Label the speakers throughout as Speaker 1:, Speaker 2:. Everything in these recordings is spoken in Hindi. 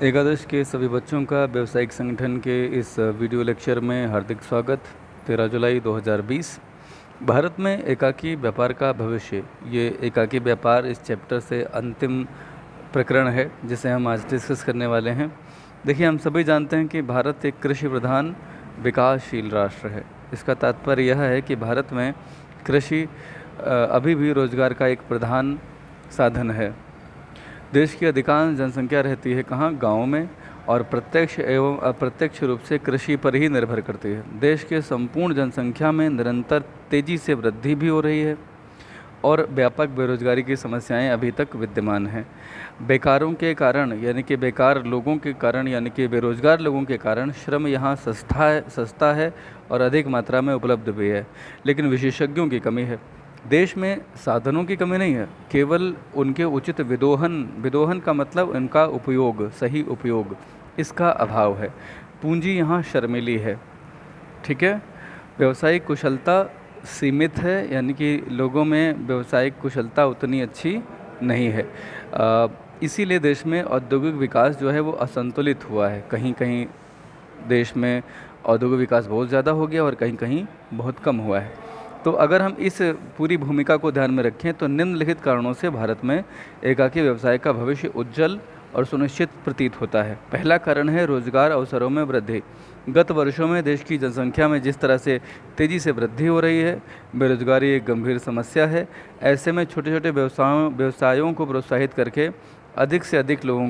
Speaker 1: एकादश के सभी बच्चों का व्यावसायिक संगठन के इस वीडियो लेक्चर में हार्दिक स्वागत। 13 जुलाई 2020। भारत में एकाकी व्यापार का भविष्य, ये एकाकी व्यापार इस चैप्टर से अंतिम प्रकरण है जिसे हम आज डिस्कस करने वाले हैं। देखिए, हम सभी जानते हैं कि भारत एक कृषि प्रधान विकासशील राष्ट्र है। इसका तात्पर्य यह है कि भारत में कृषि अभी भी रोजगार का एक प्रधान साधन है। देश की अधिकांश जनसंख्या रहती है कहाँ? गाँव में, और प्रत्यक्ष एवं अप्रत्यक्ष रूप से कृषि पर ही निर्भर करती है। देश के संपूर्ण जनसंख्या में निरंतर तेजी से वृद्धि भी हो रही है और व्यापक बेरोजगारी की समस्याएं अभी तक विद्यमान हैं। बेकारों के कारण यानी कि बेकार लोगों के कारण यानी कि बेरोजगार लोगों के कारण श्रम यहाँ सस्ता है और अधिक मात्रा में उपलब्ध भी है, लेकिन विशेषज्ञों की कमी है। देश में साधनों की कमी नहीं है, केवल उनके उचित विदोहन का मतलब उनका उपयोग, सही उपयोग, इसका अभाव है। पूंजी यहाँ शर्मीली है, ठीक है। व्यावसायिक कुशलता सीमित है, यानी कि लोगों में व्यावसायिक कुशलता उतनी अच्छी नहीं है। इसीलिए देश में औद्योगिक विकास जो है वो असंतुलित हुआ है। कहीं कहीं देश में औद्योगिक विकास बहुत ज़्यादा हो गया और कहीं कहीं बहुत कम हुआ है। तो अगर हम इस पूरी भूमिका को ध्यान में रखें तो निम्नलिखित कारणों से भारत में एकाकी व्यवसाय का भविष्य उज्जवल और सुनिश्चित प्रतीत होता है। पहला कारण है रोजगार अवसरों में वृद्धि। गत वर्षों में देश की जनसंख्या में जिस तरह से तेज़ी से वृद्धि हो रही है, बेरोजगारी एक गंभीर समस्या है। ऐसे में छोटे छोटे व्यवसायों को प्रोत्साहित करके अधिक से अधिक लोगों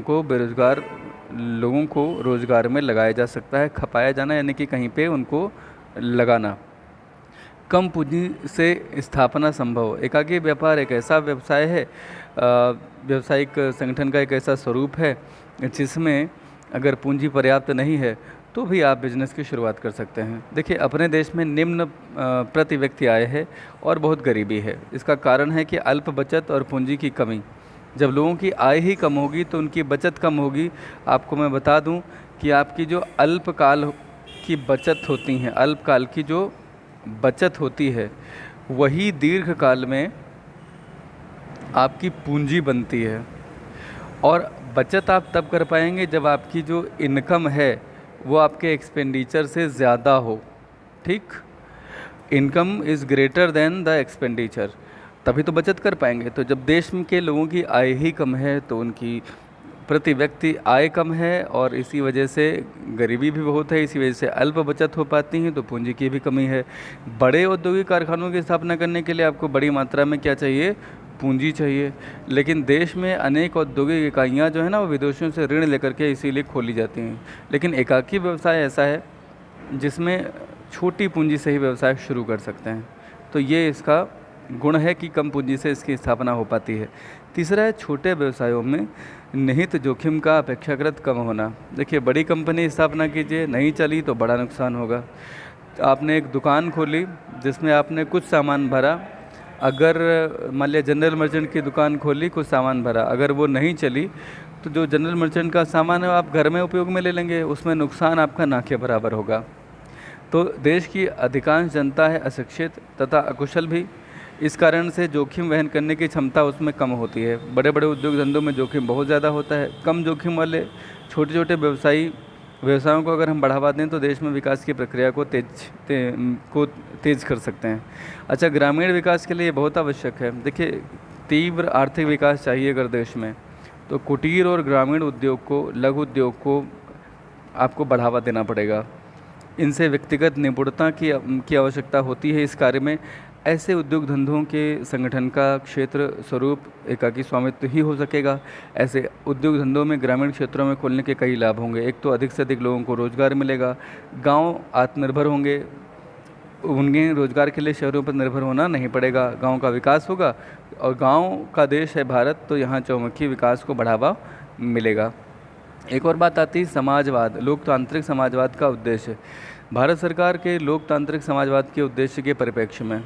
Speaker 1: को रोजगार में लगाया जा सकता है। खपाया जाना यानी कि कहीं पे उनको लगाना। कम पूंजी से स्थापना संभव। एकाकी व्यापार एक ऐसा व्यवसाय है, व्यावसायिक संगठन का एक ऐसा स्वरूप है जिसमें अगर पूंजी पर्याप्त नहीं है तो भी आप बिजनेस की शुरुआत कर सकते हैं। देखिए, अपने देश में निम्न प्रति व्यक्ति आय है और बहुत गरीबी है। इसका कारण है कि अल्प बचत और पूंजी की कमी। जब लोगों की आय ही कम होगी तो उनकी बचत कम होगी। आपको मैं बता दूं कि आपकी जो अल्पकाल की बचत होती हैं, अल्पकाल की जो बचत होती है, वही दीर्घकाल में आपकी पूंजी बनती है। और बचत आप तब कर पाएंगे जब आपकी जो इनकम है वो आपके एक्सपेंडिचर से ज़्यादा हो, ठीक। Income is greater than the expenditure, तभी तो बचत कर पाएंगे। तो जब देश के लोगों की आय ही कम है तो उनकी प्रति व्यक्ति आय कम है और इसी वजह से गरीबी भी बहुत है। इसी वजह से अल्प बचत हो पाती हैं, तो पूंजी की भी कमी है। बड़े औद्योगिक कारखानों की स्थापना करने के लिए आपको बड़ी मात्रा में क्या चाहिए? पूंजी चाहिए। लेकिन देश में अनेक औद्योगिक इकाइयाँ जो है ना, वो विदेशों से ऋण लेकर के इसीलिए खोली जाती हैं। लेकिन एकाकी व्यवसाय ऐसा है जिसमें छोटी पूंजी से ही व्यवसाय शुरू कर सकते हैं। तो ये इसका गुण है कि कम पूंजी से इसकी स्थापना हो पाती है। तीसरा है छोटे व्यवसायों में निहित जोखिम का अपेक्षाकृत कम होना। देखिए, बड़ी कंपनी स्थापना कीजिए, नहीं चली तो बड़ा नुकसान होगा। आपने एक दुकान खोली जिसमें आपने कुछ सामान भरा, अगर मान लिया जनरल मर्चेंट की दुकान खोली, कुछ सामान भरा, अगर वो नहीं चली तो जो जनरल मर्चेंट का सामान है आप घर में उपयोग में ले लेंगे, उसमें नुकसान आपका ना के बराबर होगा। तो देश की अधिकांश जनता है अशिक्षित तथा अकुशल भी। इस कारण से जोखिम वहन करने की क्षमता उसमें कम होती है। बड़े बड़े उद्योग धंधों में जोखिम बहुत ज़्यादा होता है। कम जोखिम वाले छोटे छोटे व्यवसायों को अगर हम बढ़ावा दें तो देश में विकास की प्रक्रिया को तेज कर सकते हैं। अच्छा, ग्रामीण विकास के लिए ये बहुत आवश्यक है। देखिए, तीव्र आर्थिक विकास चाहिए अगर देश में, तो कुटीर और ग्रामीण उद्योग को, लघु उद्योग को आपको बढ़ावा देना पड़ेगा। इनसे व्यक्तिगत निपुणता की आवश्यकता होती है इस कार्य में। ऐसे उद्योग धंधों के संगठन का क्षेत्र स्वरूप एकाकी स्वामित्व ही हो सकेगा। ऐसे उद्योग धंधों में ग्रामीण क्षेत्रों में खोलने के कई लाभ होंगे। एक तो अधिक से अधिक लोगों को रोजगार मिलेगा, गांव आत्मनिर्भर होंगे, उन्हें रोजगार के लिए शहरों पर निर्भर होना नहीं पड़ेगा, गांव का विकास होगा। और गांव का देश है भारत, तो यहाँ चौमुखी विकास को बढ़ावा मिलेगा। एक और बात आती है समाजवाद, लोकतांत्रिक समाजवाद का उद्देश्य। भारत सरकार के लोकतांत्रिक समाजवाद के उद्देश्य के परिप्रेक्ष्य में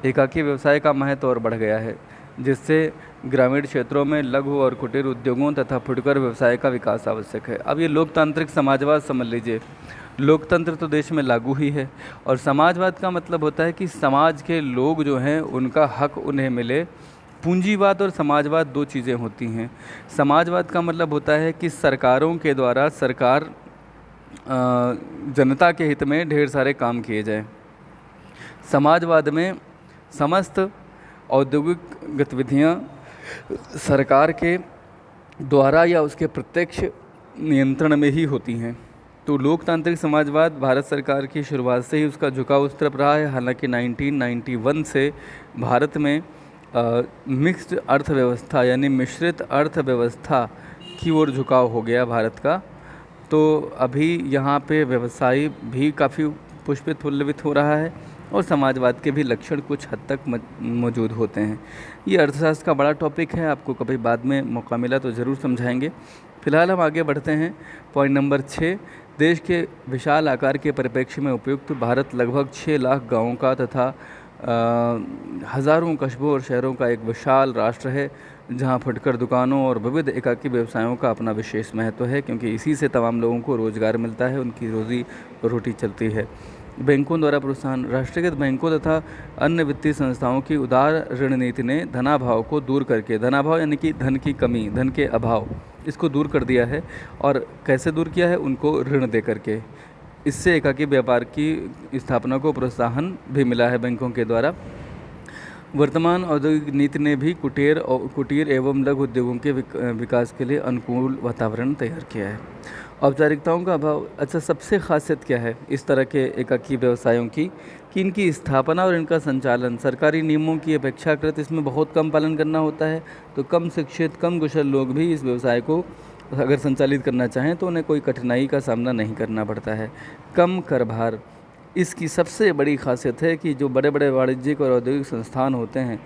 Speaker 1: एकाकी व्यवसाय का महत्व और बढ़ गया है, जिससे ग्रामीण क्षेत्रों में लघु और कुटीर उद्योगों तथा फुटकर व्यवसाय का विकास आवश्यक है। अब ये लोकतांत्रिक समाजवाद समझ लीजिए, लोकतंत्र तो देश में लागू ही है, और समाजवाद का मतलब होता है कि समाज के लोग जो हैं उनका हक उन्हें मिले, पूंजीवाद और समाजवाद दो चीज़ें होती हैं। समाजवाद का मतलब होता है कि सरकारों के द्वारा सरकार जनता के हित में ढेर सारे काम किए जाएं। समाजवाद में समस्त औद्योगिक गतिविधियां सरकार के द्वारा या उसके प्रत्यक्ष नियंत्रण में ही होती हैं। तो लोकतांत्रिक समाजवाद भारत सरकार की शुरुआत से ही उसका झुकाव उस तरफ रहा है। हालांकि 1991 से भारत में मिक्स्ड अर्थव्यवस्था यानी मिश्रित अर्थव्यवस्था की ओर झुकाव हो गया भारत का। तो अभी यहाँ पे व्यवसाय भी काफ़ी पुष्पित पल्लवित हो रहा है और समाजवाद के भी लक्षण कुछ हद तक मौजूद होते हैं। ये अर्थशास्त्र का बड़ा टॉपिक है, आपको कभी बाद में मौका मिला तो ज़रूर समझाएंगे। फिलहाल हम आगे बढ़ते हैं। पॉइंट नंबर 6, देश के विशाल आकार के परिप्रेक्ष्य में उपयुक्त भारत लगभग 6 लाख गाँवों का तथा हज़ारों कस्बों और शहरों का एक विशाल राष्ट्र है, जहां फुटकर दुकानों और विविध एकाकी व्यवसायों का अपना विशेष महत्व है, क्योंकि इसी से तमाम लोगों को रोज़गार मिलता है, उनकी रोज़ी रोटी चलती है। बैंकों द्वारा प्रोत्साहन, राष्ट्रीयकृत बैंकों तथा अन्य वित्तीय संस्थाओं की उदार ऋण नीति ने धनाभाव को दूर करके, धनाभाव यानी कि धन की कमी, धन के अभाव, इसको दूर कर दिया है। और कैसे दूर किया है? उनको ऋण दे करके। इससे एकाकी व्यापार की स्थापना को प्रोत्साहन भी मिला है बैंकों के द्वारा। वर्तमान औद्योगिक नीति ने भी कुटीर एवं लघु उद्योगों के विकास के लिए अनुकूल वातावरण तैयार किया है। औपचारिकताओं का अभाव, अच्छा सबसे खासियत क्या है इस तरह के एकाकी व्यवसायों की कि इनकी स्थापना और इनका संचालन सरकारी नियमों की अपेक्षाकृत इसमें बहुत कम पालन करना होता है। तो कम शिक्षित, कम कुशल लोग भी इस व्यवसाय को अगर संचालित करना चाहें तो उन्हें कोई कठिनाई का सामना नहीं करना पड़ता है। कम कर भार, इसकी सबसे बड़ी खासियत है कि जो बड़े बड़े वाणिज्यिक और औद्योगिक संस्थान होते हैं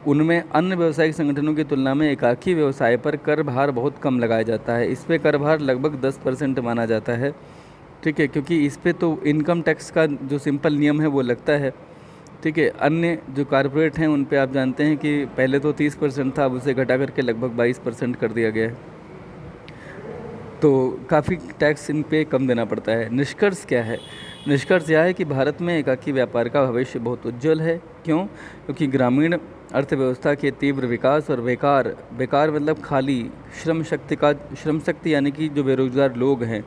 Speaker 1: उनमें अन्य व्यावसायिक संगठनों की तुलना में एकाकी व्यवसाय पर कर भार बहुत कम लगाया जाता है। इस पे कर भार लगभग 10% माना जाता है, ठीक है, क्योंकि इस पे तो इनकम टैक्स का जो सिंपल नियम है वो लगता है, ठीक है। अन्य जो कॉरपोरेट हैं उन पे आप जानते हैं कि पहले तो 30% था, अब उसे घटा करके लगभग 22% कर दिया गया है। तो काफ़ी टैक्स इन पे कम देना पड़ता है। निष्कर्ष क्या है? निष्कर्ष यह है कि भारत में एकाकी व्यापार का भविष्य बहुत उज्जवल है। क्यों? क्योंकि ग्रामीण अर्थव्यवस्था के तीव्र विकास और बेकार मतलब खाली श्रम शक्ति यानी कि जो बेरोजगार लोग हैं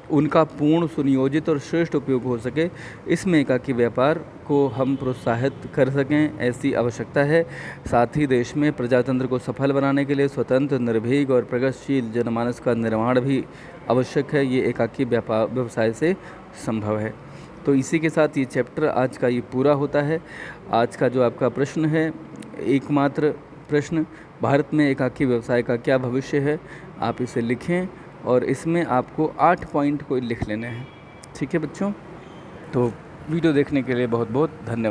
Speaker 1: उनका पूर्ण सुनियोजित और श्रेष्ठ उपयोग हो सके, इसमें एकाकी व्यापार को हम प्रोत्साहित कर सकें, ऐसी आवश्यकता है। साथ ही देश में प्रजातंत्र को सफल बनाने के लिए स्वतंत्र, निर्भीक और प्रगतिशील जनमानस का निर्माण भी आवश्यक है। ये एकाकी व्यवसाय से संभव है। तो इसी के साथ ये चैप्टर आज का ये पूरा होता है। आज का जो आपका प्रश्न है, एकमात्र प्रश्न, भारत में एकाकी व्यवसाय का क्या भविष्य है, आप इसे लिखें और इसमें आपको 8 पॉइंट को लिख लेने हैं। ठीक है बच्चों, तो वीडियो देखने के लिए बहुत बहुत धन्यवाद।